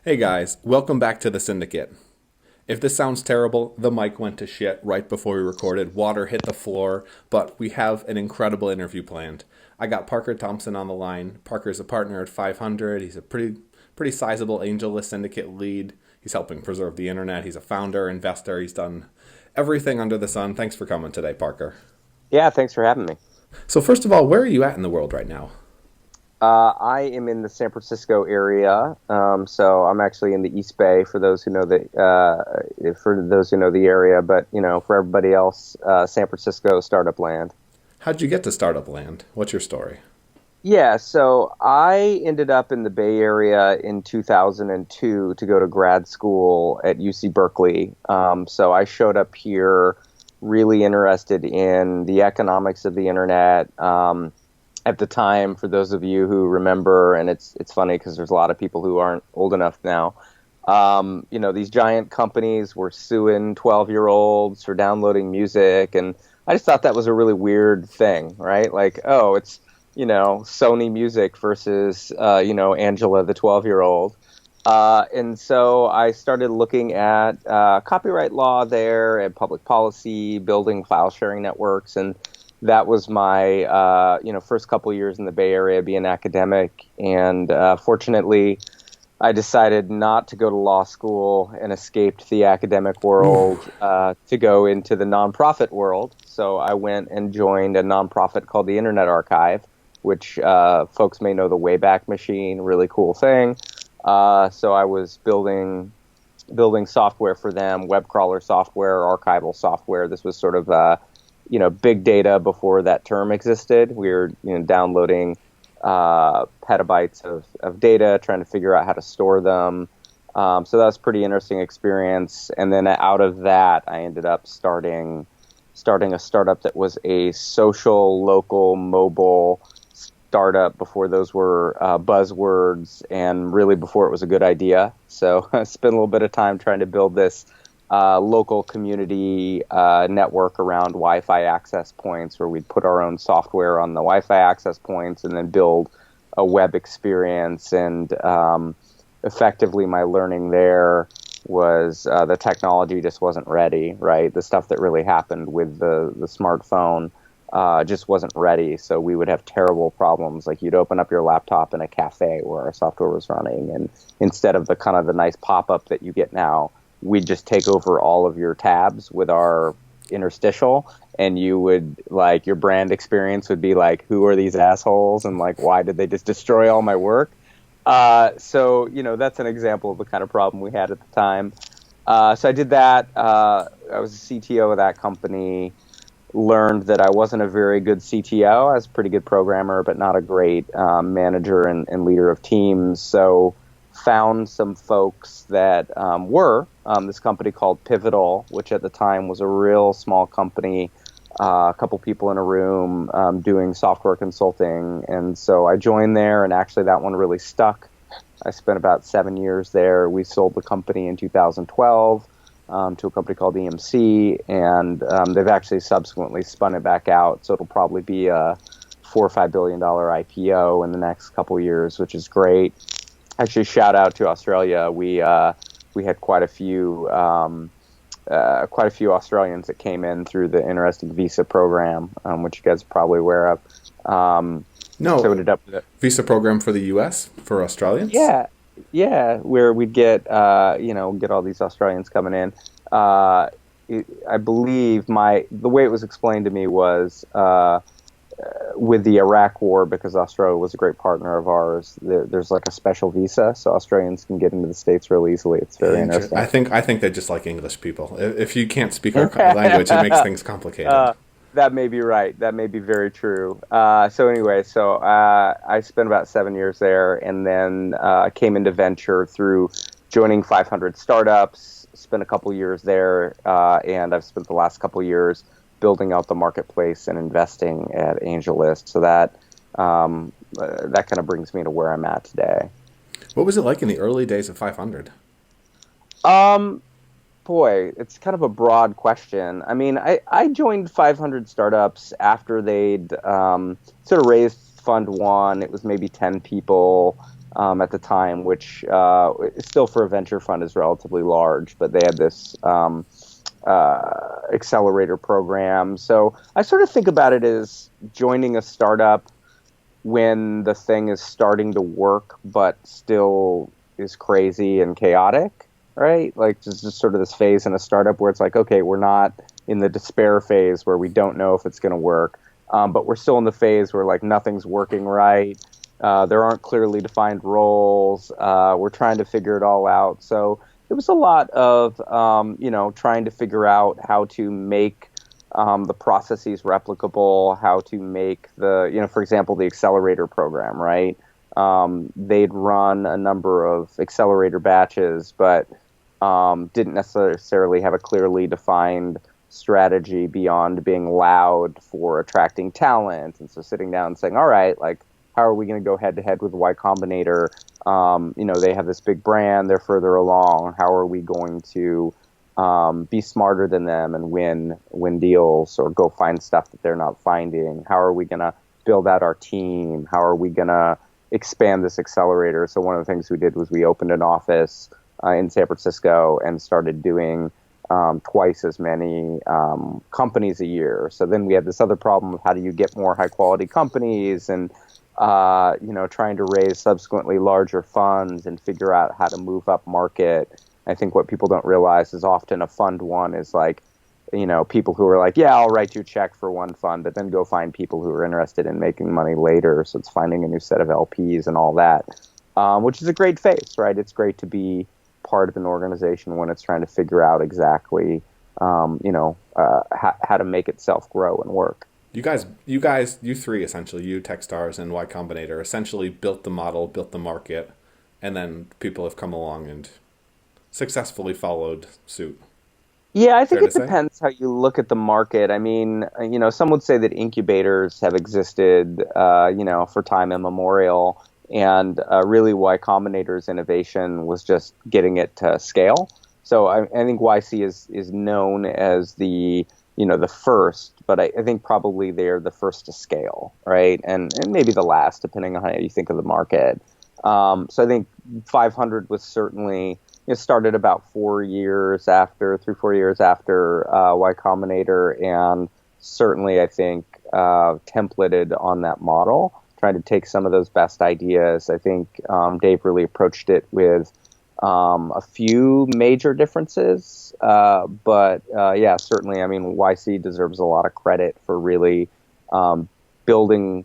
Hey guys, welcome back to the Syndicate. If this sounds terrible, the mic went to shit right before we recorded. Water hit the floor, but we have an incredible interview planned. I got Parker Thompson on the line. Parker's a partner at 500. He's a pretty sizable Angellist Syndicate lead. He's helping preserve the internet. He's a founder, investor. He's done everything under the sun. Thanks for coming today, Parker. Yeah, thanks for having me. So first of all, where are you at in the world right now? I am in the San Francisco area, so I'm actually in the East Bay for those who know the area. But for everybody else, San Francisco startup land. How'd you get to startup land? What's your story? Yeah, so I ended up in the Bay Area in 2002 to go to grad school at UC Berkeley. So I showed up here really interested in the economics of the internet. At the time, for those of you who remember, and it's funny because there's a lot of people who aren't old enough now, these giant companies were suing 12-year-olds for downloading music, and I just thought that was a really weird thing, right? Like, oh, it's, Sony Music versus, Angela, the 12-year-old. And so I started looking at copyright law there and public policy, building file sharing networks, and that was my first couple years in the Bay Area being academic. And fortunately, I decided not to go to law school and escaped the academic world to go into the nonprofit world. So I went and joined a nonprofit called the Internet Archive, which folks may know the Wayback Machine, really cool thing. So I was building software for them, web crawler software, archival software. This was sort of big data before that term existed. We were downloading petabytes of data, trying to figure out how to store them. So that was a pretty interesting experience. And then out of that, I ended up starting a startup that was a social, local, mobile startup before those were buzzwords and really before it was a good idea. So I spent a little bit of time trying to build this local community network around Wi-Fi access points where we'd put our own software on the Wi-Fi access points and then build a web experience. And effectively my learning there was the technology just wasn't ready, right? The stuff that really happened with the smartphone just wasn't ready. So we would have terrible problems. Like you'd open up your laptop in a cafe where our software was running, and instead of the nice pop-up that you get now, we'd just take over all of your tabs with our interstitial, and you would, like, your brand experience would be like, who are these assholes, and like, why did they just destroy all my work? So that's an example of the kind of problem we had at the time. So I did that. I was a CTO of that company. Learned that I wasn't a very good CTO. I was a pretty good programmer, but not a great manager and leader of teams. So found some folks that were this company called Pivotal, which at the time was a real small company, a couple people in a room doing software consulting. And so I joined there, and actually that one really stuck. I spent about 7 years there. We sold the company in 2012 to a company called EMC, and they've actually subsequently spun it back out. So it'll probably be a $4 or $5 billion IPO in the next couple years, which is great. Actually, shout out to Australia. We had quite a few Australians that came in through the interesting visa program, which you guys are probably aware of. No, so we ended up with it. Visa program for the U.S. for Australians? Yeah, where we'd get get all these Australians coming in. I believe the way it was explained to me was with the Iraq War, because Australia was a great partner of ours, there's like a special visa, so Australians can get into the States real easily. It's very interesting. I think they just like English people. If you can't speak our language, it makes things complicated. That may be right. That may be very true. So anyway, I spent about 7 years there, and then came into venture through joining 500 startups, spent a couple years there, and I've spent the last couple years building out the marketplace and investing at Angellist. So that kind of brings me to where I'm at today. What was it like in the early days of 500? Boy, it's kind of a broad question. I mean, I joined 500 startups after they'd sort of raised Fund 1. It was maybe 10 people. at the time, which still for a venture fund is relatively large, but they had this accelerator program. So I sort of think about it as joining a startup when the thing is starting to work, but still is crazy and chaotic, right? Like just sort of this phase in a startup where it's like, okay, we're not in the despair phase where we don't know if it's going to work, but we're still in the phase where like nothing's working right. There aren't clearly defined roles. We're trying to figure it all out. So it was a lot of, trying to figure out how to make the processes replicable, how to make for example, the accelerator program, right? They'd run a number of accelerator batches, but didn't necessarily have a clearly defined strategy beyond being loud for attracting talent. And so sitting down and saying, all right, like, how are we going to go head to head with Y Combinator? They have this big brand, they're further along. How are we going to be smarter than them and win deals or go find stuff that they're not finding? How are we going to build out our team? How are we going to expand this accelerator? So one of the things we did was we opened an office in San Francisco and started doing twice as many companies a year. So then we had this other problem of how do you get more high quality companies and trying to raise subsequently larger funds and figure out how to move up market. I think what people don't realize is often a fund one is like, people who are like, yeah, I'll write you a check for one fund, but then go find people who are interested in making money later. So it's finding a new set of LPs and all that, which is a great phase, right? It's great to be part of an organization when it's trying to figure out exactly, how to make itself grow and work. You three essentially, you, Techstars, and Y Combinator, essentially built the model, built the market, and then people have come along and successfully followed suit. Yeah, I think Fair it to say? depends how you look at the market. I mean, some would say that incubators have existed, for time immemorial, and really Y Combinator's innovation was just getting it to scale. So I think YC is known as the first, but I think probably they're the first to scale, right? And maybe the last, depending on how you think of the market. So I think 500 was certainly, it started about 4 years after, 3-4 years after Y Combinator, and certainly I think templated on that model, trying to take some of those best ideas. I think Dave really approached it with a few major differences, but certainly, I mean, YC deserves a lot of credit for really building.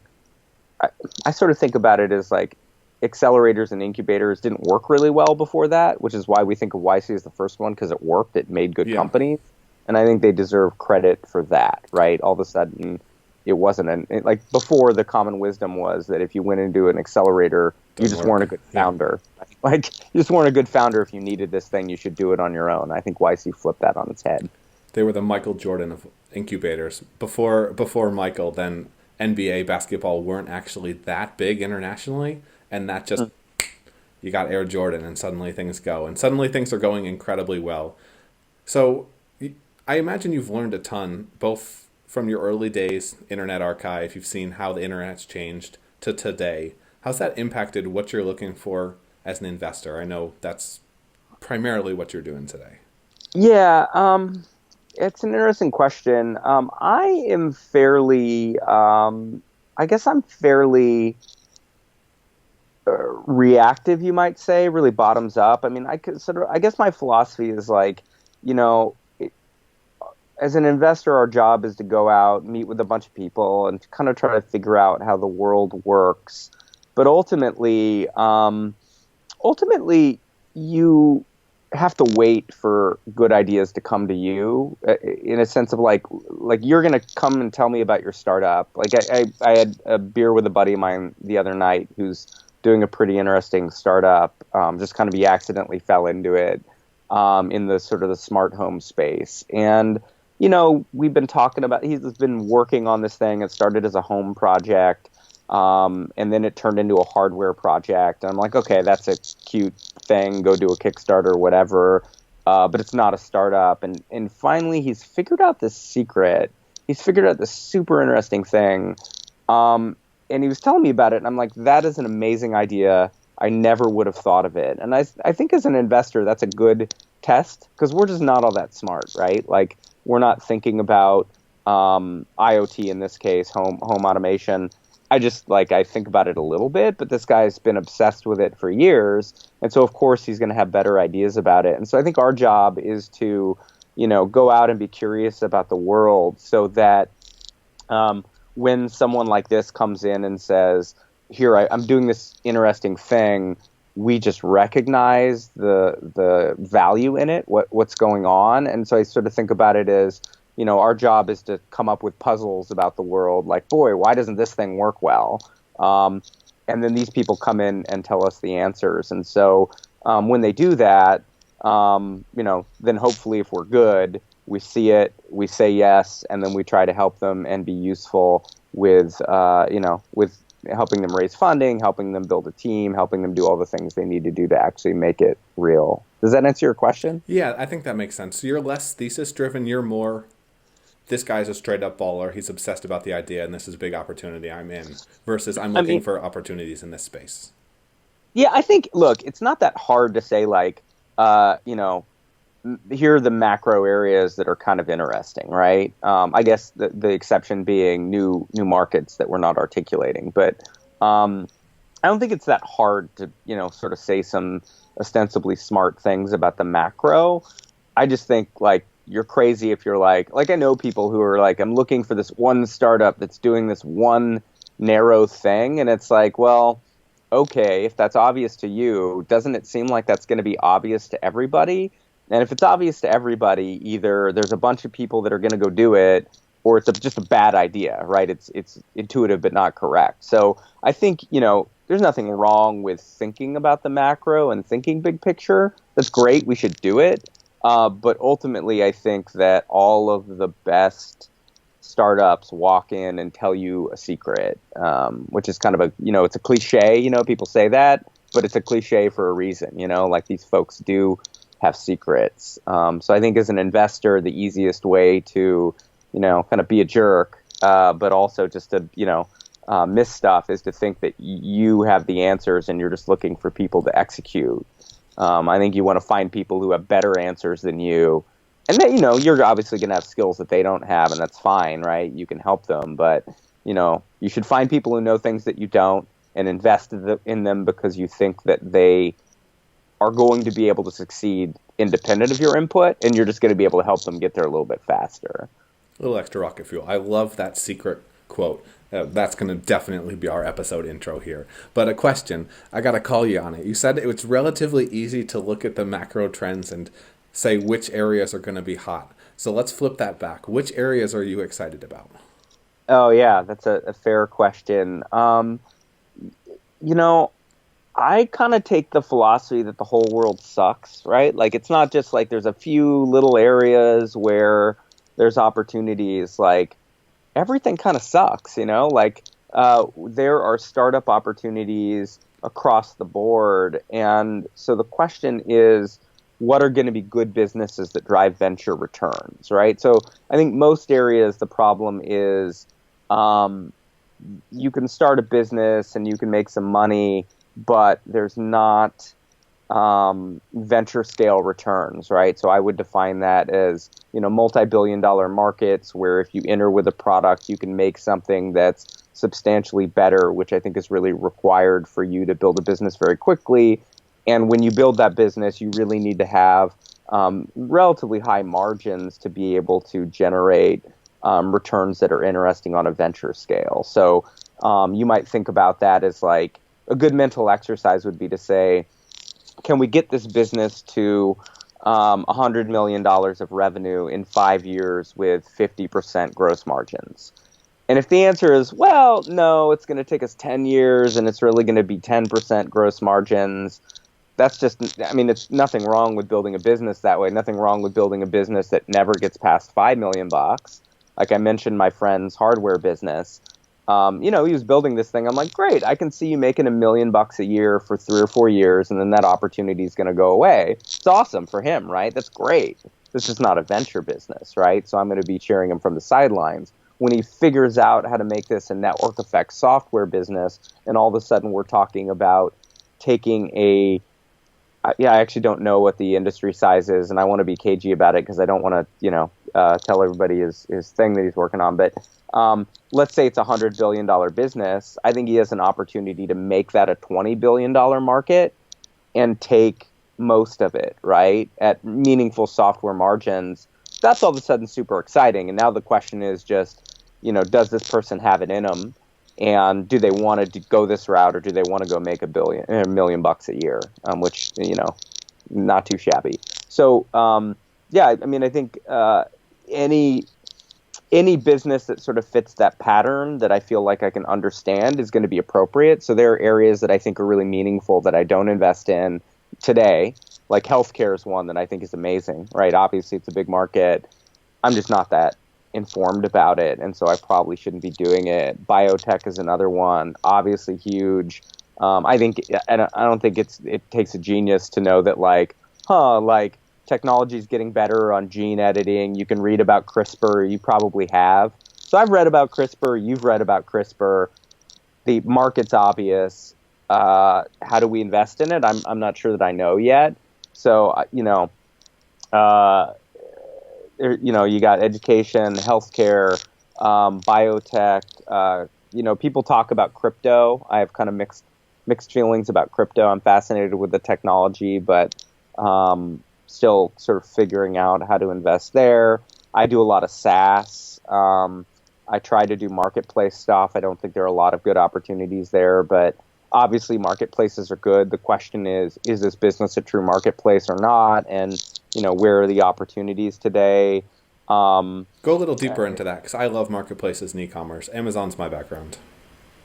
I sort of think about it as like accelerators and incubators didn't work really well before that, which is why we think of YC as the first one, because it worked, it made good companies, and I think they deserve credit for that, right? All of a sudden, it wasn't like before. The common wisdom was that if you went into an accelerator, you just weren't a good founder. Yeah. Like you just weren't a good founder. If you needed this thing, you should do it on your own. I think YC flipped that on its head. They were the Michael Jordan of incubators. Before Michael, then NBA basketball weren't actually that big internationally, and that just you got Air Jordan, and suddenly things go, and suddenly things are going incredibly well. So I imagine you've learned a ton, both from your early days, Internet Archive, you've seen how the internet's changed to today. How's that impacted what you're looking for as an investor? I know that's primarily what you're doing today. Yeah, it's an interesting question. I am fairly, I guess I'm fairly reactive, you might say, really bottoms up. I mean, I guess my philosophy is like, as an investor, our job is to go out, meet with a bunch of people, and kind of try to figure out how the world works. But ultimately, you have to wait for good ideas to come to you, in a sense of like you're going to come and tell me about your startup. Like I had a beer with a buddy of mine the other night who's doing a pretty interesting startup. Just kind of he accidentally fell into it in the sort of the smart home space. And we've been talking about, he's been working on this thing. It started as a home project, and then it turned into a hardware project. And I'm like, okay, that's a cute thing. Go do a Kickstarter or whatever. But it's not a startup. And finally, he's figured out this secret. He's figured out this super interesting thing. And he was telling me about it. And I'm like, that is an amazing idea. I never would have thought of it. And I think as an investor, that's a good test because we're just not all that smart, right? Like we're not thinking about IoT in this case, home automation. I think about it a little bit, but this guy's been obsessed with it for years. And so, of course, he's going to have better ideas about it. And so I think our job is to, go out and be curious about the world so that when someone like this comes in and says, here, I'm doing this interesting thing, we just recognize the value in it, what's going on. And so I sort of think about it as, our job is to come up with puzzles about the world. Like, boy, why doesn't this thing work well? And then these people come in and tell us the answers. And so when they do that, then hopefully if we're good, we see it, we say yes, and then we try to help them and be useful with helping them raise funding, helping them build a team, helping them do all the things they need to do to actually make it real. Does that answer your question? Yeah, I think that makes sense. So you're less thesis driven, you're more, this guy's a straight up baller, he's obsessed about the idea, and this is a big opportunity I'm in, versus I'm looking for opportunities in this space. Yeah, I think, look, it's not that hard to say, like, here are the macro areas that are kind of interesting, right? I guess the exception being new markets that we're not articulating. But I don't think it's that hard to, sort of say some ostensibly smart things about the macro. I just think, like, you're crazy if you're like I know people who are like, I'm looking for this one startup that's doing this one narrow thing. And it's like, well, okay, if that's obvious to you, doesn't it seem like that's going to be obvious to everybody? And if it's obvious to everybody, either there's a bunch of people that are going to go do it, or it's just a bad idea, right? It's intuitive but not correct. So I think, there's nothing wrong with thinking about the macro and thinking big picture. That's great. We should do it. But ultimately, I think that all of the best startups walk in and tell you a secret, which is kind of it's a cliche, people say that, but it's a cliche for a reason, like these folks do have secrets. So I think as an investor, the easiest way to, kind of be a jerk, but also just to, miss stuff is to think that you have the answers and you're just looking for people to execute. I think you want to find people who have better answers than you. And then, you're obviously going to have skills that they don't have, and that's fine, right? You can help them. But, you should find people who know things that you don't and invest in them because you think that they are going to be able to succeed independent of your input, and you're just going to be able to help them get there a little bit faster. A little extra rocket fuel. I love that secret quote. That's going to definitely be our episode intro here. But a question, I got to call you on it. You said it's relatively easy to look at the macro trends and say which areas are going to be hot. So let's flip that back. Which areas are you excited about? Oh, yeah, that's a fair question. I kind of take the philosophy that the whole world sucks, right? Like, it's not just like there's a few little areas where there's opportunities. Like, everything kind of sucks, Like, there are startup opportunities across the board. And so the question is, what are going to be good businesses that drive venture returns, right? So I think most areas, the problem is you can start a business and you can make some money, but there's not venture scale returns, right? So I would define that as, multi-billion-dollar markets where if you enter with a product, you can make something that's substantially better, which I think is really required for you to build a business very quickly. And when you build that business, you really need to have relatively high margins to be able to generate returns that are interesting on a venture scale. So you might think about that as like a good mental exercise would be to say, can we get this business to $100 million of revenue in 5 years with 50% gross margins? And if the answer is, well, no, it's going to take us 10 years and it's really going to be 10% gross margins, that's just, I mean, it's nothing wrong with building a business that way. Nothing wrong with building a business that never gets past $5 million. Like I mentioned, my friend's hardware business. He was building this thing. I'm like, great, I can see you making $1 million a year for 3 or 4 years, and then that opportunity is going to go away. It's awesome for him, right? That's great. This is not a venture business, right? So I'm going to be cheering him from the sidelines. When he figures out how to make this a network effect software business, and all of a sudden we're talking about taking yeah, I actually don't know what the industry size is, and I want to be cagey about it because I don't want to, tell everybody his thing that he's working on. But let's say it's $100 billion business. I think he has an opportunity to make that a $20 billion market and take most of it, right, at meaningful software margins. That's all of a sudden super exciting. And now the question is just, does this person have it in them? And do they want to go this route, or do they want to go make $1 million a year, which, not too shabby. So, yeah, I mean, I think any business that sort of fits that pattern that I feel like I can understand is going to be appropriate. So there are areas that I think are really meaningful that I don't invest in today. Like healthcare is one that I think is amazing, right? Obviously, it's a big market. I'm just not that informed about it, and so I probably shouldn't be doing it. Biotech is another one, obviously huge. I don't think it takes a genius to know that like technology is getting better on gene editing. You can read about CRISPR, you probably have. So I've read about CRISPR, you've read about CRISPR. The market's obvious. How do we invest in it? I'm not sure that I know yet. So you got education, healthcare, biotech. People talk about crypto. I have kind of mixed feelings about crypto. I'm fascinated with the technology, but still sort of figuring out how to invest there. I do a lot of SaaS. I try to do marketplace stuff. I don't think there are a lot of good opportunities there, but obviously marketplaces are good. The question is this business a true marketplace or not? And, where are the opportunities today? Go a little deeper into that, because I love marketplaces and e-commerce. Amazon's my background.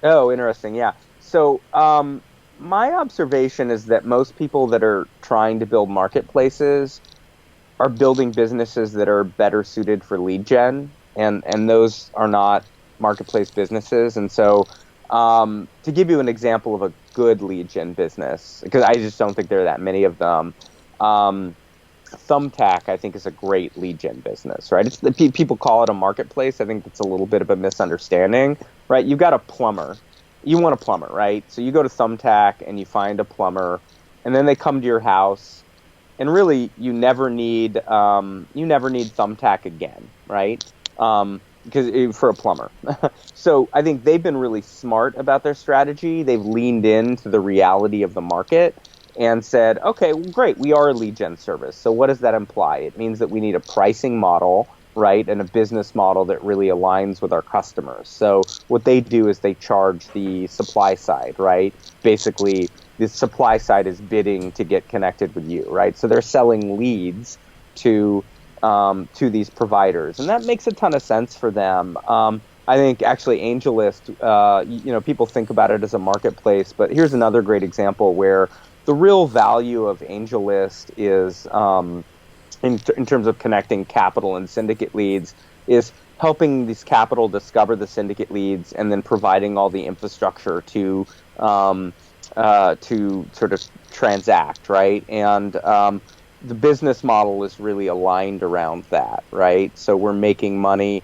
Oh, interesting. Yeah. So my observation is that most people that are trying to build marketplaces are building businesses that are better suited for lead gen, and those are not marketplace businesses. And so to give you an example of a good lead gen business, because I just don't think there are that many of them, Thumbtack, I think, is a great lead gen business, right? People call it a marketplace. I think it's a little bit of a misunderstanding, right? You've got a plumber. You want a plumber, right? So you go to Thumbtack and you find a plumber, and then they come to your house, and really you never need Thumbtack again, right? Because for a plumber. So I think they've been really smart about their strategy. They've leaned into the reality of the market and said, okay, well, great, we are a lead gen service. So what does that imply? It means that we need a pricing model, right, and a business model that really aligns with our customers. So what they do is they charge the supply side, right? Basically, the supply side is bidding to get connected with you, right? So they're selling leads to these providers, and that makes a ton of sense for them. I think actually Angellist, people think about it as a marketplace, but here's another great example where the real value of Angellist is in terms of connecting capital and syndicate leads, is helping these capital discover the syndicate leads and then providing all the infrastructure to sort of transact, right? And the business model is really aligned around that, right? So we're making money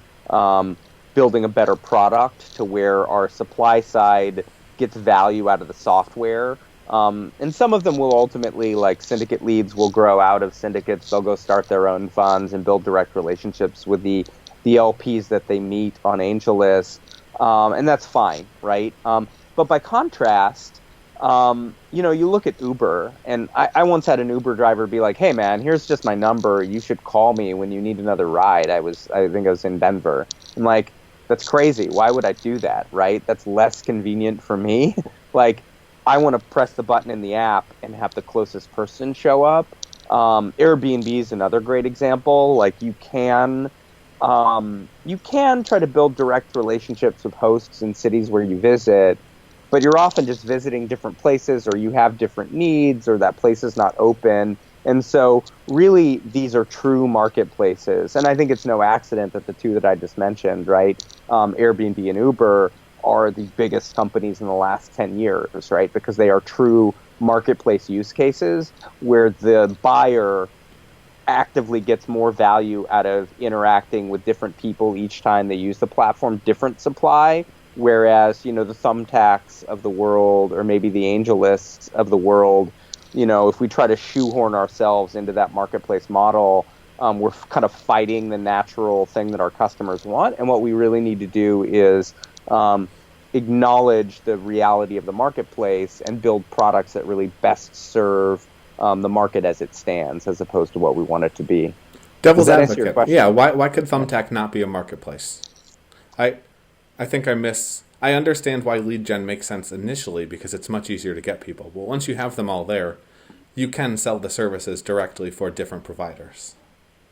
building a better product to where our supply side gets value out of the software. And some of them will ultimately, like syndicate leads, will grow out of syndicates. They'll go start their own funds and build direct relationships with the LPs that they meet on Angellist. And that's fine, right? But by contrast, you look at Uber, and I once had an Uber driver be like, hey man, here's just my number. You should call me when you need another ride. I think I was in Denver. I'm like, that's crazy. Why would I do that, right? That's less convenient for me. Like, I want to press the button in the app and have the closest person show up. Airbnb is another great example. Like you can try to build direct relationships with hosts in cities where you visit, but you're often just visiting different places, or you have different needs, or that place is not open. And so really these are true marketplaces. And I think it's no accident that the two that I just mentioned, right, Airbnb and Uber, are the biggest companies in the last 10 years, right? Because they are true marketplace use cases where the buyer actively gets more value out of interacting with different people each time they use the platform, different supply, Whereas, the Thumbtacks of the world, or maybe the Angellists of the world, if we try to shoehorn ourselves into that marketplace model, we're kind of fighting the natural thing that our customers want. And what we really need to do is acknowledge the reality of the marketplace and build products that really best serve the market as it stands, as opposed to what we want it to be. Devil's advocate. Yeah, why could Thumbtack not be a marketplace? I think I understand why lead gen makes sense initially because it's much easier to get people. But once you have them all there, you can sell the services directly for different providers.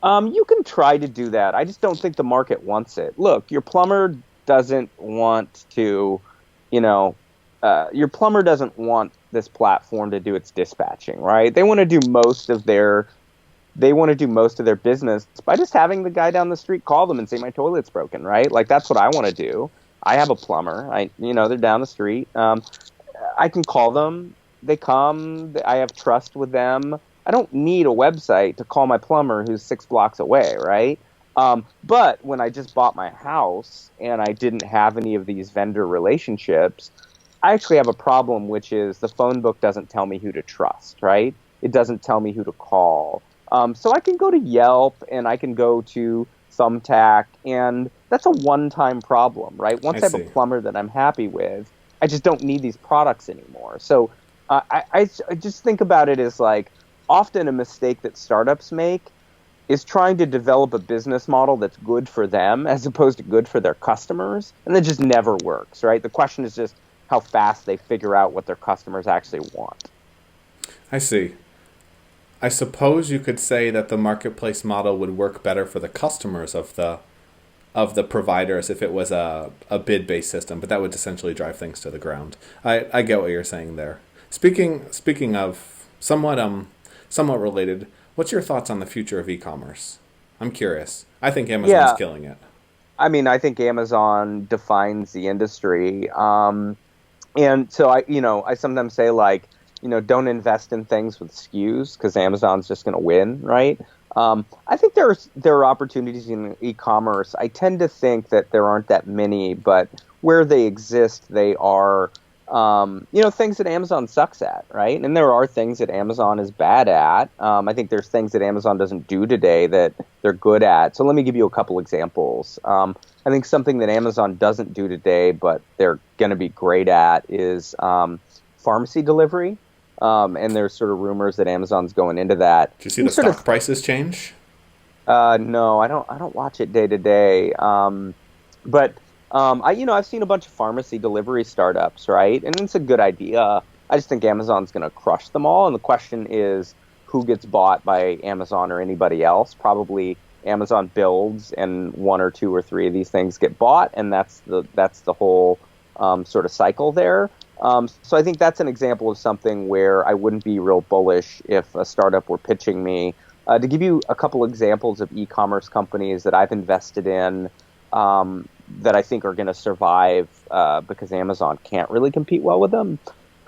You can try to do that. I just don't think the market wants it. Look, your plumber doesn't want to, your plumber doesn't want this platform to do its dispatching, right? They want to do most of their business by just having the guy down the street call them and say, my toilet's broken, right? Like, that's what I want to do. I have a plumber. They're down the street. I can call them. They come. I have trust with them. I don't need a website to call my plumber who's 6 blocks away, right? But when I just bought my house and I didn't have any of these vendor relationships, I actually have a problem, which is the phone book doesn't tell me who to trust, right? It doesn't tell me who to call. So I can go to Yelp and I can go to Thumbtack, and that's a one-time problem, right? Once I have a plumber that I'm happy with, I just don't need these products anymore. So I just think about it as like, often a mistake that startups make is trying to develop a business model that's good for them as opposed to good for their customers, and that just never works, right? The question is just how fast they figure out what their customers actually want. I see. I suppose you could say that the marketplace model would work better for the customers of the providers if it was a bid-based system, but that would essentially drive things to the ground. I get what you're saying there. Speaking of somewhat related, what's your thoughts on the future of e-commerce? I'm curious. I think Amazon's killing it. I mean, I think Amazon defines the industry. And so I sometimes say, like, don't invest in things with SKUs because Amazon's just going to win, right? I think there are opportunities in e-commerce. I tend to think that there aren't that many, but where they exist, they are things that Amazon sucks at, right? And there are things that Amazon is bad at. I think there's things that Amazon doesn't do today that they're good at. So let me give you a couple examples. I think something that Amazon doesn't do today, but they're going to be great at is pharmacy delivery. And there's sort of rumors that Amazon's going into that. Did you see the stock prices change? No, I don't watch it day to day. But I've seen a bunch of pharmacy delivery startups, right? And it's a good idea. I just think Amazon's going to crush them all. And the question is, who gets bought by Amazon or anybody else? Probably Amazon builds, and 1 or 2 or 3 of these things get bought, and that's the whole sort of cycle there. So I think that's an example of something where I wouldn't be real bullish if a startup were pitching me. To give you a couple examples of e-commerce companies that I've invested in that I think are going to survive because Amazon can't really compete well with them,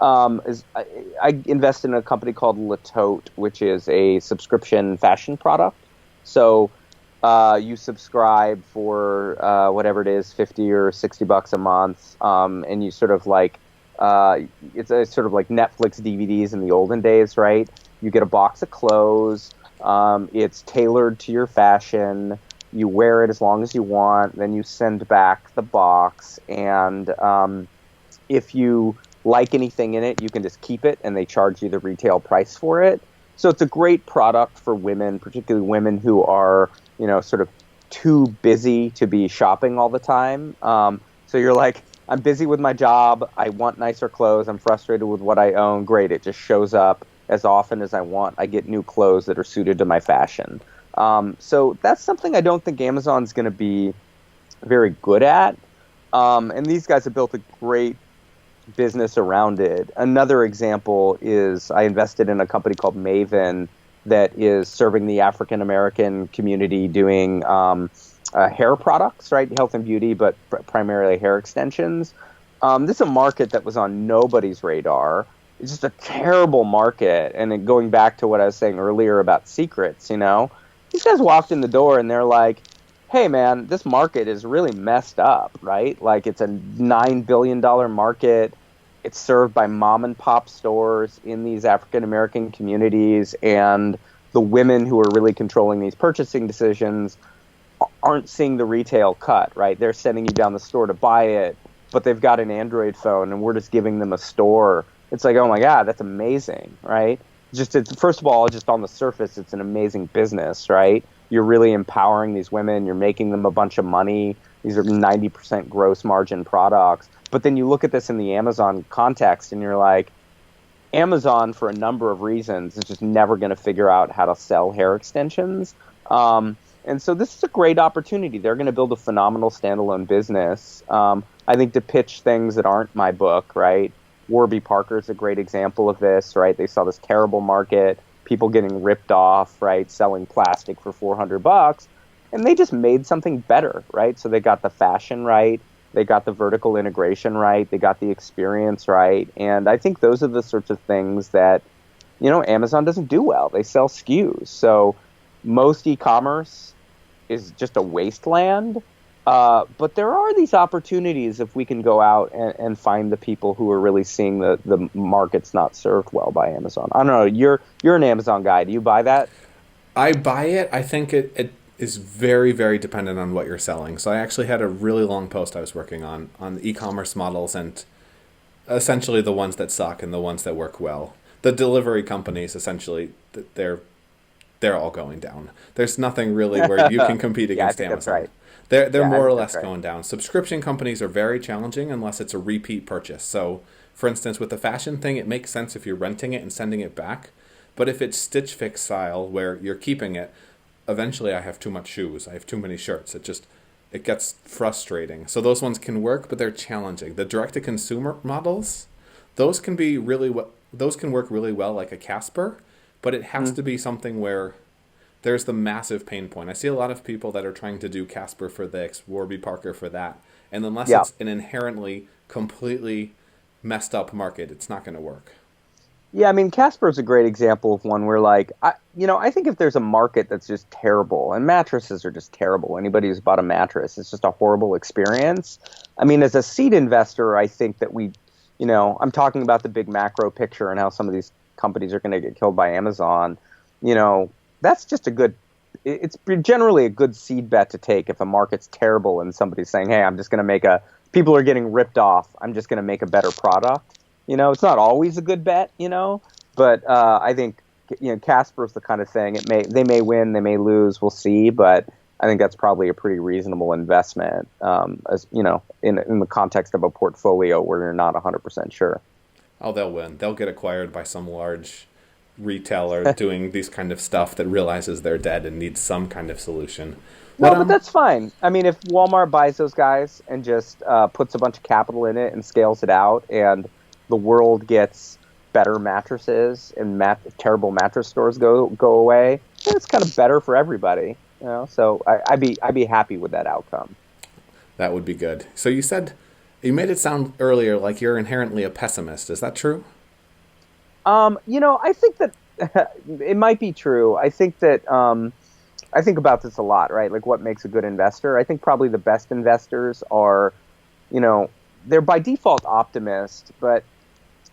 I invested in a company called Le Tote, which is a subscription fashion product. So you subscribe for whatever it is, $50 or $60 a month, and you sort of like it's a sort of like Netflix DVDs in the olden days, right? You get a box of clothes. It's tailored to your fashion. You wear it as long as you want. Then you send back the box. And if you like anything in it, you can just keep it, and they charge you the retail price for it. So it's a great product for women, particularly women who are, sort of too busy to be shopping all the time. So you're like, I'm busy with my job. I want nicer clothes. I'm frustrated with what I own. Great. It just shows up as often as I want. I get new clothes that are suited to my fashion. So that's something I don't think Amazon's going to be very good at. And these guys have built a great business around it. Another example is I invested in a company called Maven that is serving the African American community doing hair products, right? Health and beauty, but primarily hair extensions. This is a market that was on nobody's radar. It's just a terrible market. And then going back to what I was saying earlier about secrets, these guys walked in the door and they're like, hey man, this market is really messed up, right? Like it's a $9 billion market. It's served by mom and pop stores in these African American communities, and the women who are really controlling these purchasing decisions aren't seeing the retail cut, right? They're sending you down the store to buy it, but they've got an Android phone and we're just giving them a store. It's like, oh my God, that's amazing, right? First of all, just on the surface, it's an amazing business, right? You're really empowering these women. You're making them a bunch of money. These are 90% gross margin products. But then you look at this in the Amazon context and you're like, Amazon, for a number of reasons, is just never going to figure out how to sell hair extensions. And so this is a great opportunity. They're going to build a phenomenal standalone business. I think to pitch things that aren't my book, right? Warby Parker is a great example of this, right? They saw this terrible market, people getting ripped off, right? Selling plastic for $400, and they just made something better, right? So they got the fashion right, they got the vertical integration right, they got the experience right, and I think those are the sorts of things that, Amazon doesn't do well. They sell SKUs, so most e-commerce is just a wasteland. But there are these opportunities if we can go out and find the people who are really seeing the markets not served well by Amazon. I don't know. You're an Amazon guy. Do you buy that? I buy it. I think it is very, very dependent on what you're selling. So I actually had a really long post I was working on the e-commerce models and essentially the ones that suck and the ones that work well. The delivery companies, essentially, they're all going down. There's nothing really where you can compete against Amazon. That's right. They're more or less going down. Subscription companies are very challenging unless it's a repeat purchase. So, for instance, with the fashion thing, it makes sense if you're renting it and sending it back. But if it's Stitch Fix style where you're keeping it, eventually I have too much shoes. I have too many shirts. It gets frustrating. So those ones can work, but they're challenging. The direct-to-consumer models, those can work really well like a Casper, but it has to be something where there's the massive pain point. I see a lot of people that are trying to do Casper for this, Warby Parker for that, and unless it's an inherently completely messed up market, it's not going to work. Yeah, I mean, Casper is a great example of one where, like, I think if there's a market that's just terrible, and mattresses are just terrible. Anybody who's bought a mattress, it's just a horrible experience. I mean, as a seed investor, I think that I'm talking about the big macro picture and how some of these companies are going to get killed by Amazon. That's just it's generally a good seed bet to take if a market's terrible and somebody's saying, hey, I'm just going to people are getting ripped off, I'm just going to make a better product. It's not always a good bet, but I think, Casper's the kind of thing, they may win, they may lose, we'll see, but I think that's probably a pretty reasonable investment, as in the context of a portfolio where you're not 100% sure. Oh, they'll win. They'll get acquired by some large retailer doing these kind of stuff that realizes they're dead and needs some kind of solution. But that's fine. I mean, if Walmart buys those guys and just puts a bunch of capital in it and scales it out, and the world gets better mattresses and terrible mattress stores go away, then it's kind of better for everybody. So I'd be happy with that outcome. That would be good. So you made it sound earlier like you're inherently a pessimist. Is that true? I think that it might be true. I think that I think about this a lot, right? Like, what makes a good investor? I think probably the best investors are, they're by default optimists, but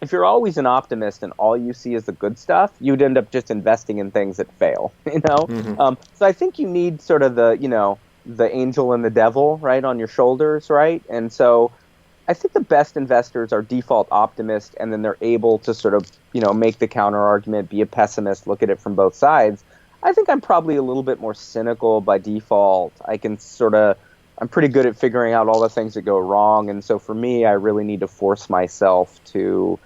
if you're always an optimist and all you see is the good stuff, you'd end up just investing in things that fail, Mm-hmm. So I think you need sort of the angel and the devil, right, on your shoulders, right? And so I think the best investors are default optimists, and then they're able to sort of, make the counter argument, be a pessimist, look at it from both sides. I think I'm probably a little bit more cynical by default. I'm pretty good at figuring out all the things that go wrong. And so for me, I really need to force myself to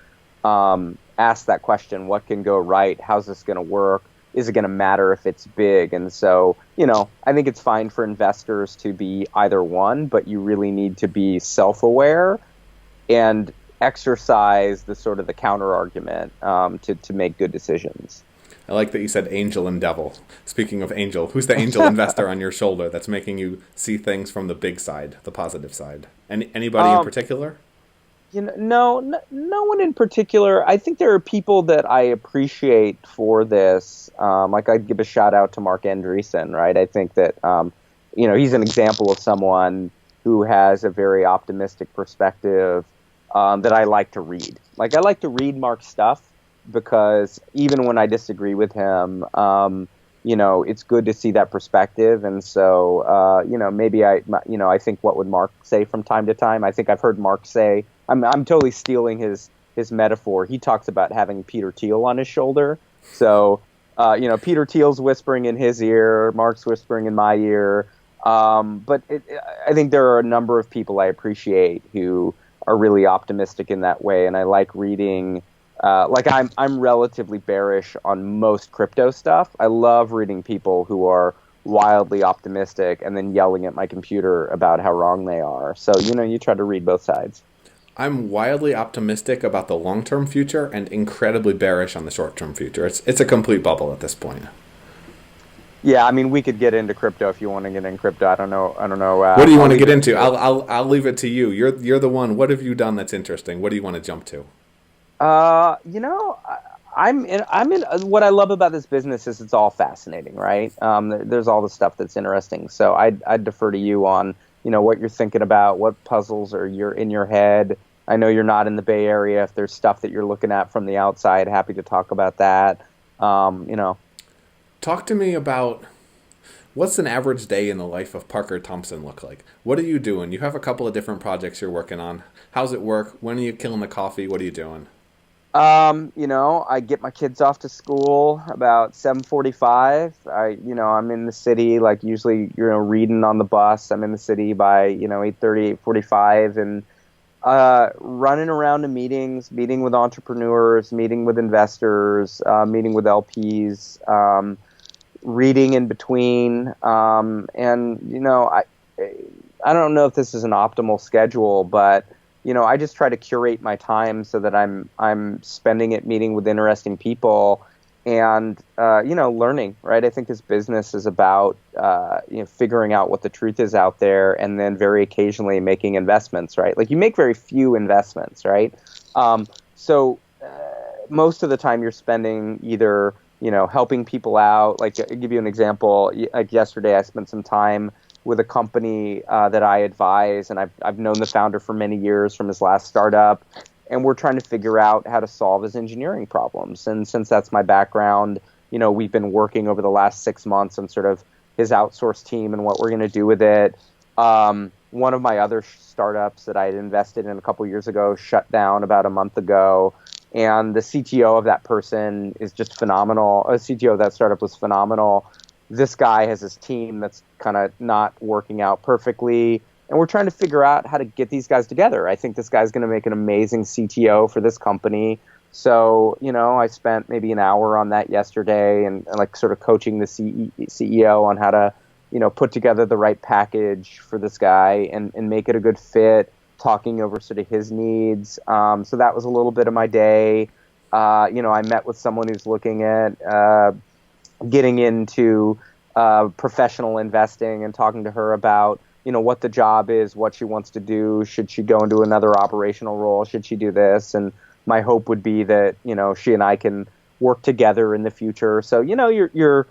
ask that question, what can go right? How's this going to work? Is it going to matter if it's big? And so, I think it's fine for investors to be either one, but you really need to be self-aware and exercise the counter argument to make good decisions. I like that you said angel and devil. Speaking of angel, who's the angel investor on your shoulder that's making you see things from the big side, the positive side? Anybody in particular? No one in particular. I think there are people that I appreciate for this. Like, I'd give a shout out to Mark Andreessen, right? I think that he's an example of someone who has a very optimistic perspective that I like to read. Like, I like to read Mark's stuff because even when I disagree with him, it's good to see that perspective. And so, maybe I think, what would Mark say from time to time? I think I've heard Mark say, I'm totally stealing his metaphor. He talks about having Peter Thiel on his shoulder. So, Peter Thiel's whispering in his ear, Mark's whispering in my ear. But I think there are a number of people I appreciate who are really optimistic in that way. And I like reading, I'm relatively bearish on most crypto stuff. I love reading people who are wildly optimistic and then yelling at my computer about how wrong they are. So, you try to read both sides. I'm wildly optimistic about the long-term future and incredibly bearish on the short-term future. It's a complete bubble at this point. Yeah, I mean, we could get into crypto if you want to get in crypto. I don't know. What do you want to get into? I'll leave it to you. You're the one. What have you done that's interesting? What do you want to jump to? I'm in. What I love about this business is it's all fascinating, right? There's all the stuff that's interesting. So I'd defer to you on what you're thinking about, what puzzles are in your head. I know you're not in the Bay Area. If there's stuff that you're looking at from the outside, happy to talk about that. Talk to me about what's an average day in the life of Parker Thompson look like? What are you doing? You have a couple of different projects you're working on. How's it work? When are you killing the coffee? What are you doing? I get my kids off to school about 7:45. I'm in the city, like usually, reading on the bus. I'm in the city by, 8:30, 8:45, and running around to meetings, meeting with entrepreneurs, meeting with investors, meeting with LPs, reading in between. I don't know if this is an optimal schedule, but I just try to curate my time so that I'm spending it meeting with interesting people and learning, right? I think this business is about figuring out what the truth is out there, and then very occasionally making investments, right? Like, you make very few investments, right? So most of the time you're spending either helping people out. Like, I'll give you an example. Like, yesterday I spent some time with a company that I advise, and I've known the founder for many years from his last startup, and we're trying to figure out how to solve his engineering problems. And since that's my background, we've been working over the last 6 months on sort of his outsourced team and what we're going to do with it. One of my other startups that I had invested in a couple years ago shut down about a month ago, and the CTO of that person is just phenomenal. The CTO of that startup was phenomenal. This guy has his team that's kind of not working out perfectly, and we're trying to figure out how to get these guys together. I think this guy's going to make an amazing CTO for this company. So, I spent maybe an hour on that yesterday and like sort of coaching the CEO on how to, put together the right package for this guy and make it a good fit, talking over sort of his needs. So that was a little bit of my day. I met with someone who's looking at getting into professional investing and talking to her about, what the job is, what she wants to do. Should she go into another operational role? Should she do this? And my hope would be that, she and I can work together in the future. So, you're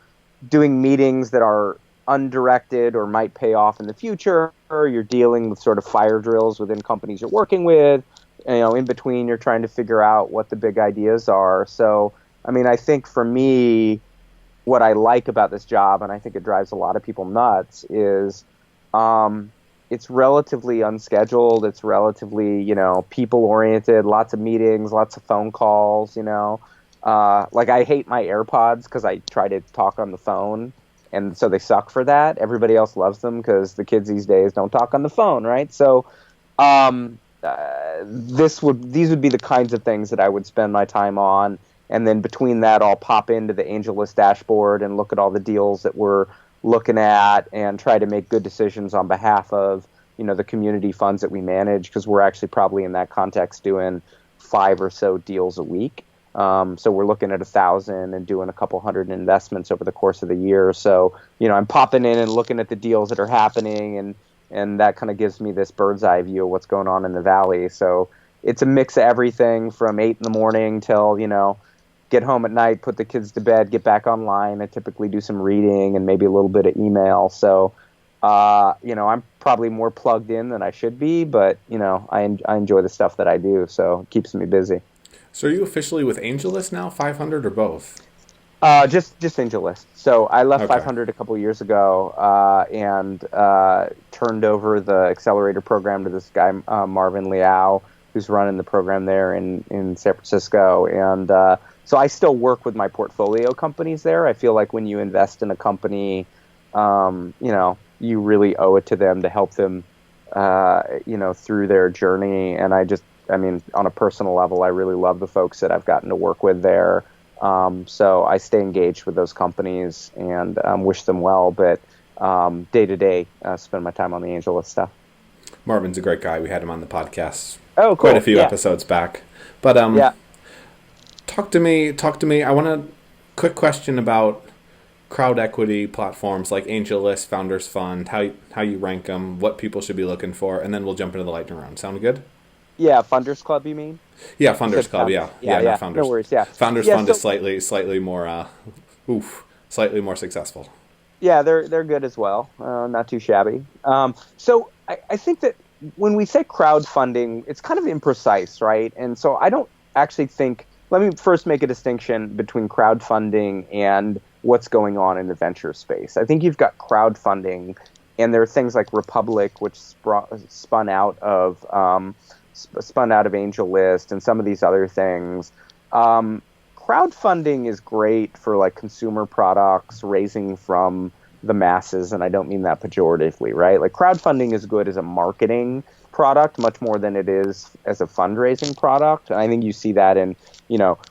doing meetings that are undirected or might pay off in the future, or you're dealing with sort of fire drills within companies you're working with. In between, you're trying to figure out what the big ideas are. So, I think for me, what I like about this job, and I think it drives a lot of people nuts, is it's relatively unscheduled. It's relatively, people-oriented, lots of meetings, lots of phone calls, I hate my AirPods because I try to talk on the phone, and so they suck for that. Everybody else loves them because the kids these days don't talk on the phone, right? So these would be the kinds of things that I would spend my time on. And then between that, I'll pop into the Angellist dashboard and look at all the deals that we're looking at and try to make good decisions on behalf of, the community funds that we manage, because we're actually probably in that context doing 5 or so deals a week. So we're looking at 1,000 and doing a couple hundred investments over the course of the year. So, I'm popping in and looking at the deals that are happening, and that kind of gives me this bird's eye view of what's going on in the Valley. So it's a mix of everything from 8 in the morning till, get home at night, put the kids to bed, get back online. I typically do some reading and maybe a little bit of email. So, I'm probably more plugged in than I should be, but I enjoy the stuff that I do, so it keeps me busy. So are you officially with Angellist now, 500 or both? Just Angellist. So I left Okay. 500 a couple years ago, and turned over the accelerator program to this guy, Marvin Liao, who's running the program there in San Francisco. And so I still work with my portfolio companies there. I feel like when you invest in a company, you really owe it to them to help them, through their journey. And I mean, on a personal level, I really love the folks that I've gotten to work with there. So I stay engaged with those companies and wish them well, but day to day, spend my time on the Angellist stuff. Marvin's a great guy. We had him on the podcast Oh, quite a cool. few Yeah. episodes back. But Yeah. talk to me. Talk to me. I want a quick question about crowd equity platforms like Angellist, Founders Fund, how you rank them, what people should be looking for, and then we'll jump into the lightning round. Sound good? Yeah. Funders Club, you mean? Yeah, You Funders said Club. founders. Yeah, Yeah. yeah, not Yeah. No Founders. worries. Yeah. Founders Yeah. Fund is So, slightly more slightly more successful. yeah, they're good as well. Not too shabby. So I think that when we say crowdfunding, it's kind of imprecise, right? And so I don't actually think. Let me first make a distinction between crowdfunding and what's going on in the venture space. I think you've got crowdfunding, and there are things like Republic, which spun out of AngelList, and some of these other things. Um, Crowdfunding is great for like consumer products, raising from the masses, and I don't mean that pejoratively, right? Like crowdfunding is good as a marketing product much more than it is as a fundraising product. And I think you see that in,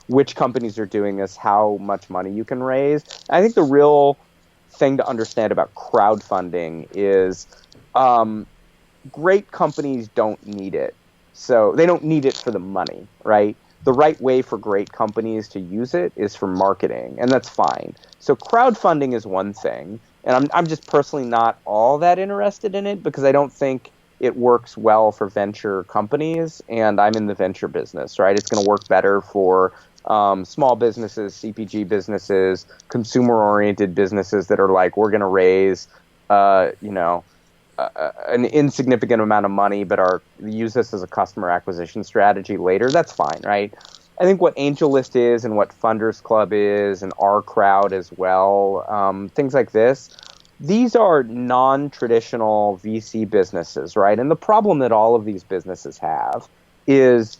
which companies are doing this, how much money you can raise. I think the real thing to understand about crowdfunding is great companies don't need it. So they don't need it for the money, right? The right way for great companies to use it is for marketing, and that's fine. So crowdfunding is one thing, and I'm just personally not all that interested in it because I don't think it works well for venture companies, and I'm in the venture business, right? It's going to work better for small businesses, CPG businesses, consumer-oriented businesses that are like, we're going to raise, an insignificant amount of money, but use this as a customer acquisition strategy later. That's fine, right? I think what AngelList is and what Funders Club is and OurCrowd as well, things like this, these are non-traditional VC businesses, right? And the problem that all of these businesses have is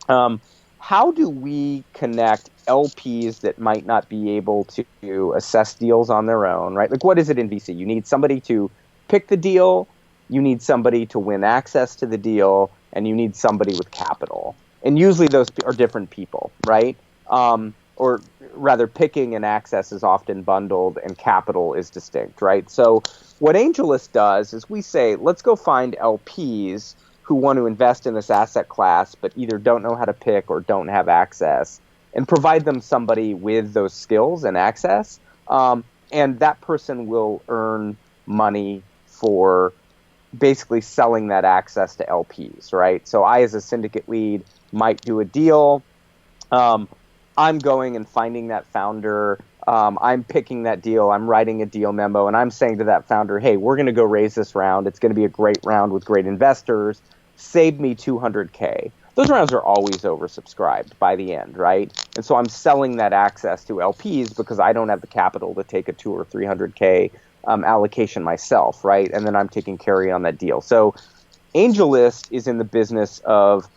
how do we connect LPs that might not be able to assess deals on their own, right? Like, what is it in VC? You need somebody to pick the deal, you need somebody to win access to the deal, and you need somebody with capital. And usually those are different people, right? Or rather, picking and access is often bundled and capital is distinct, right? So what AngelList does is we say, let's go find LPs who want to invest in this asset class but either don't know how to pick or don't have access, and provide them somebody with those skills and access. And that person will earn money for basically selling that access to LPs, right? So I, as a syndicate lead, might do a deal. I'm going and finding that founder. I'm picking that deal. I'm writing a deal memo, and I'm saying to that founder, hey, we're going to go raise this round. It's going to be a great round with great investors. Save me $200K. Those rounds are always oversubscribed by the end, right? And so I'm selling that access to LPs because I don't have the capital to take a 200 or 300K allocation myself, right? And then I'm taking carry on that deal. So AngelList is in the business of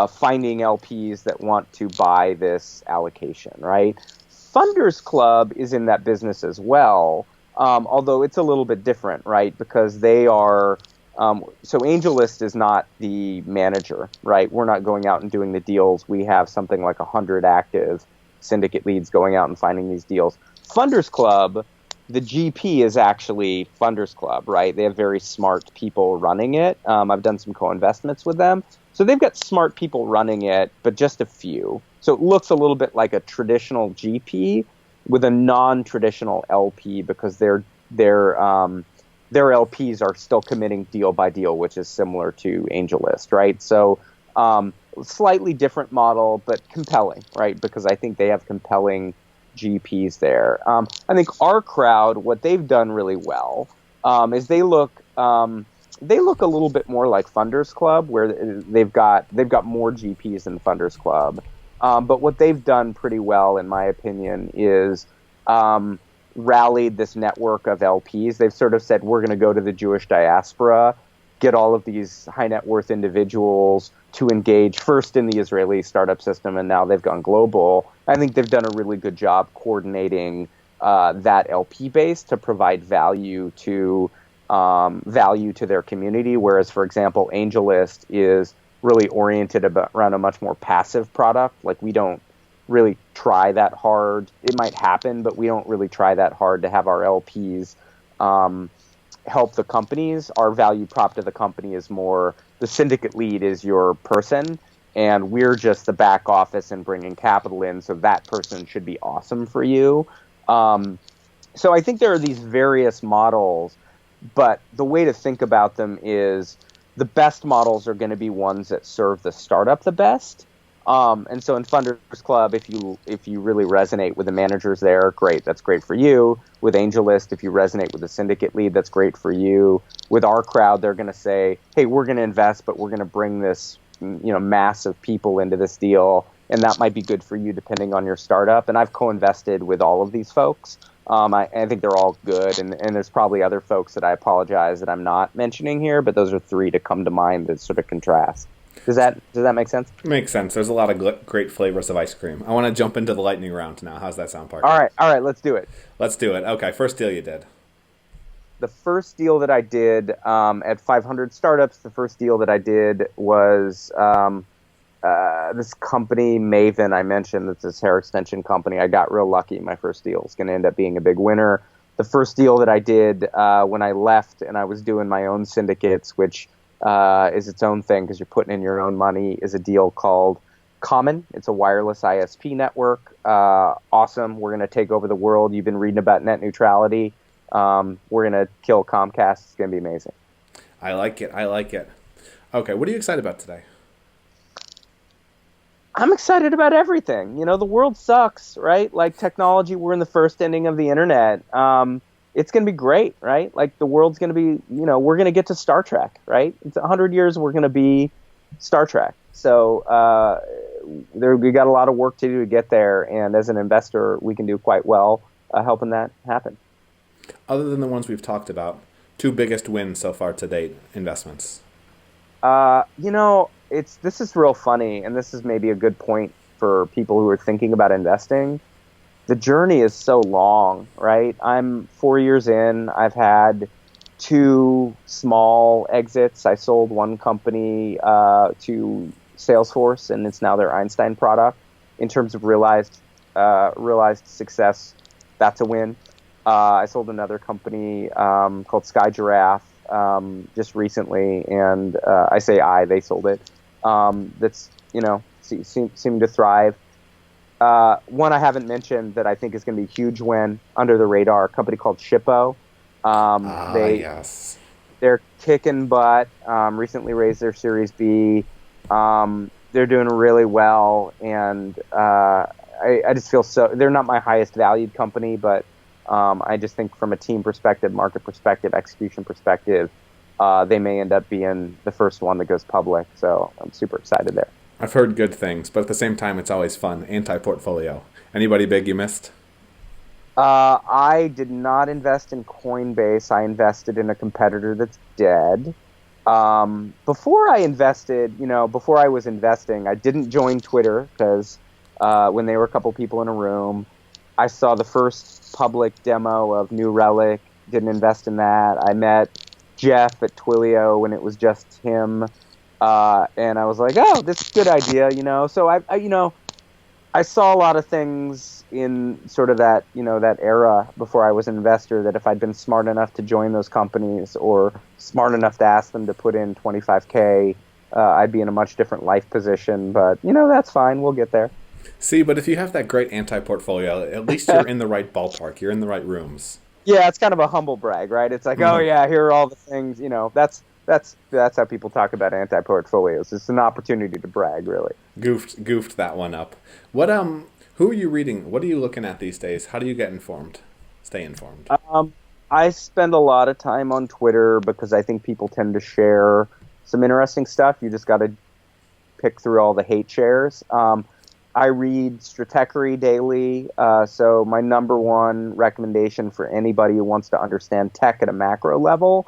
finding LPs that want to buy this allocation, right? Funders Club is in that business as well, although it's a little bit different, right? Because they are so AngelList is not the manager, right? We're not going out and doing the deals. We have something like 100 active syndicate leads going out and finding these deals. Funders Club, the GP is actually Funders Club, right? They have very smart people running it. I've done some co-investments with them. So they've got smart people running it, but just a few. So it looks a little bit like a traditional GP with a non-traditional LP because their LPs are still committing deal by deal, which is similar to AngelList, right? So slightly different model, but compelling, right? Because I think they have compelling GPs there. I think OurCrowd, what they've done really well is they look a little bit more like Funders Club, where they've got more GPs than Funders Club. But what they've done pretty well, in my opinion, is rallied this network of LPs. They've sort of said, we're going to go to the Jewish diaspora, get all of these high net worth individuals to engage first in the Israeli startup system, and now they've gone global. I think they've done a really good job coordinating that LP base to provide value to their community. Whereas, for example, Angellist is really oriented around a much more passive product. Like, we don't really try that hard. It might happen, but we don't really try that hard to have our LPs help the companies. Our value prop to the company is more the syndicate lead is your person, and we're just the back office and bringing capital in, so that person should be awesome for you. So I think there are these various models, but the way to think about them is the best models are going to be ones that serve the startup the best. And so in Funders Club, if you really resonate with the managers there, great, that's great for you. With Angellist, if you resonate with the syndicate lead, that's great for you. With OurCrowd, they're going to say, hey, we're going to invest, but we're going to bring this mass of people into this deal, and that might be good for you depending on your startup. And I've co-invested with all of these folks. I think they're all good, and there's probably other folks that I apologize that I'm not mentioning here, but those are three to come to mind that sort of contrast. Does that make sense? Makes sense. There's a lot of great flavors of ice cream. I want to jump into the lightning round now. How's that sound, Parker? All right, let's do it. Let's do it. Okay, first deal you did. The first deal that I did at 500 Startups, the first deal that I did was this company, Maven, I mentioned. That's this hair extension company. I got real lucky. My first deal is going to end up being a big winner. The first deal that I did when I left and I was doing my own syndicates, which is its own thing because you're putting in your own money, is a deal called Common. It's a wireless ISP network. Awesome. We're going to take over the world. You've been reading about net neutrality. We're going to kill Comcast. It's going to be amazing. I like it. Okay, what are you excited about today? I'm excited about everything. The world sucks, right? Like technology, we're in the first inning of the internet. It's going to be great, right? Like the world's going to be, we're going to get to Star Trek, right? It's 100 years, we're going to be Star Trek. So we got a lot of work to do to get there. And as an investor, we can do quite well helping that happen. Other than the ones we've talked about, two biggest wins so far to date, investments. This is real funny, and this is maybe a good point for people who are thinking about investing. The journey is so long, right? I'm 4 years in. I've had 2 small exits. I sold one company to Salesforce, and it's now their Einstein product. In terms of realized success, that's a win. I sold another company called Sky Giraffe just recently, and they sold it. That's seemed to thrive. One I haven't mentioned that I think is going to be a huge win under the radar, a company called Shippo. Yes. They're kicking butt. Recently raised their Series B. They're doing really well, and I just feel they're not my highest valued company, but I just think from a team perspective, market perspective, execution perspective, they may end up being the first one that goes public. So I'm super excited there. I've heard good things, but at the same time, it's always fun. Anti-portfolio. Anybody big you missed? I did not invest in Coinbase. I invested in a competitor that's dead. Before I was investing, I didn't join Twitter because when they were a couple people in a room, I saw the first public demo of New Relic, didn't invest in that. I met Jeff at Twilio when it was just him. And I was like, oh, this is a good idea, So I saw a lot of things in sort of that, that era before I was an investor, that if I'd been smart enough to join those companies or smart enough to ask them to put in $25K, I'd be in a much different life position. But, that's fine. We'll get there. See, but if you have that great anti-portfolio, at least you're in the right ballpark. You're in the right rooms. Yeah, it's kind of a humble brag, right? It's like, oh yeah, here are all the things, that's how people talk about anti-portfolios. It's an opportunity to brag, really. Goofed that one up. Who are you reading? What are you looking at these days? How do you get informed? Stay informed. I spend a lot of time on Twitter because I think people tend to share some interesting stuff. You just got to pick through all the hate shares. I read Stratechery daily, so my number one recommendation for anybody who wants to understand tech at a macro level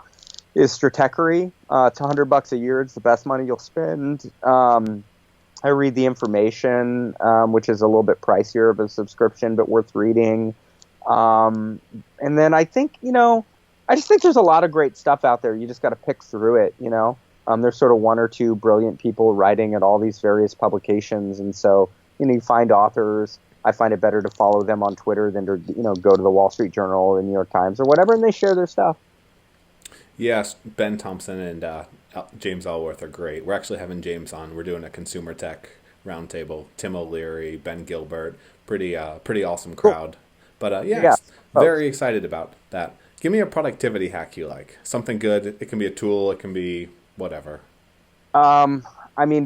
is Stratechery. It's $100 a year. It's the best money you'll spend. I read The Information, which is a little bit pricier of a subscription, but worth reading. And then I think, I just think there's a lot of great stuff out there. You just got to pick through it. There's sort of one or two brilliant people writing at all these various publications. And so, you find authors. I find it better to follow them on Twitter than to, go to the Wall Street Journal or the New York Times or whatever, and they share their stuff. Yes, Ben Thompson and James Allworth are great. We're actually having James on. We're doing a consumer tech roundtable. Tim O'Leary, Ben Gilbert, pretty awesome crowd. Cool. But very excited about that. Give me a productivity hack you like. Something good. It can be a tool. It can be whatever.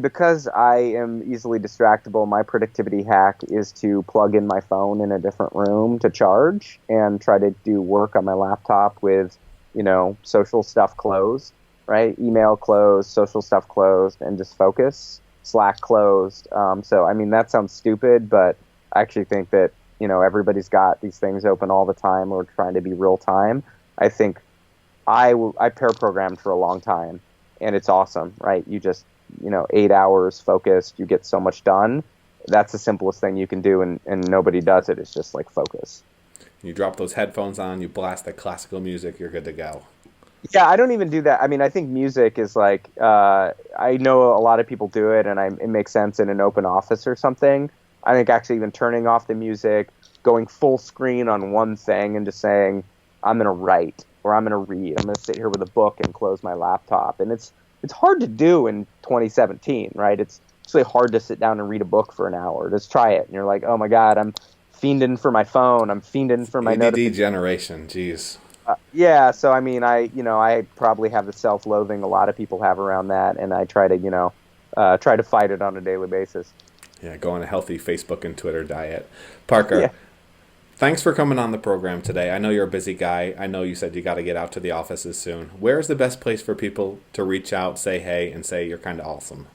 Because I am easily distractible, my productivity hack is to plug in my phone in a different room to charge and try to do work on my laptop with, social stuff closed, right? Email closed, social stuff closed, and just focus. Slack closed. That sounds stupid, but I actually think that, everybody's got these things open all the time or trying to be real time. I think I pair programmed for a long time, and it's awesome, right? You just 8 hours focused, you get so much done. That's the simplest thing you can do, and nobody does it. It's just like focus. You drop those headphones on, you blast that classical music, you're good to go. Yeah, I don't even do that. I think music is like, I know a lot of people do it, and it makes sense in an open office or something. I think actually even turning off the music, going full screen on one thing and just saying, I'm going to write or I'm going to read. I'm going to sit here with a book and close my laptop. And it's hard to do in 2017, right? It's really hard to sit down and read a book for an hour. Just try it. And you're like, oh my God, I'm fiending for my phone. I'm fiending for my ADD generation, geez. So I probably have the self-loathing a lot of people have around that, and I try to fight it on a daily basis. Yeah, go on a healthy Facebook and Twitter diet. Parker, thanks for coming on the program today. I know you're a busy guy. I know you said you got to get out to the offices soon. Where's the best place for people to reach out, say hey, and say you're kind of awesome?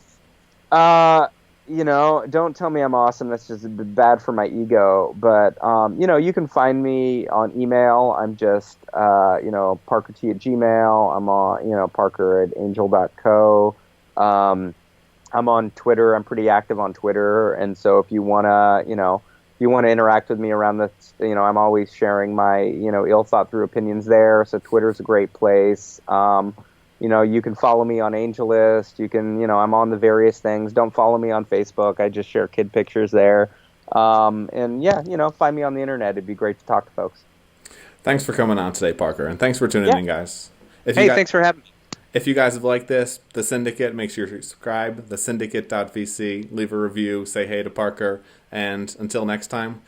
Don't tell me I'm awesome. That's just bad for my ego. But, you can find me on email. I'm just, parkert@gmail. I'm on, parker@angel.co. I'm on Twitter. I'm pretty active on Twitter. And so if you want to, interact with me around this, I'm always sharing my, ill thought through opinions there. So Twitter's a great place. You can follow me on Angellist. You can, I'm on the various things. Don't follow me on Facebook. I just share kid pictures there. Find me on the internet. It'd be great to talk to folks. Thanks for coming on today, Parker. And thanks for tuning in, guys. Thanks for having me. If you guys have liked this, The Syndicate, make sure you subscribe. thesyndicate.vc. Leave a review. Say hey to Parker. And until next time,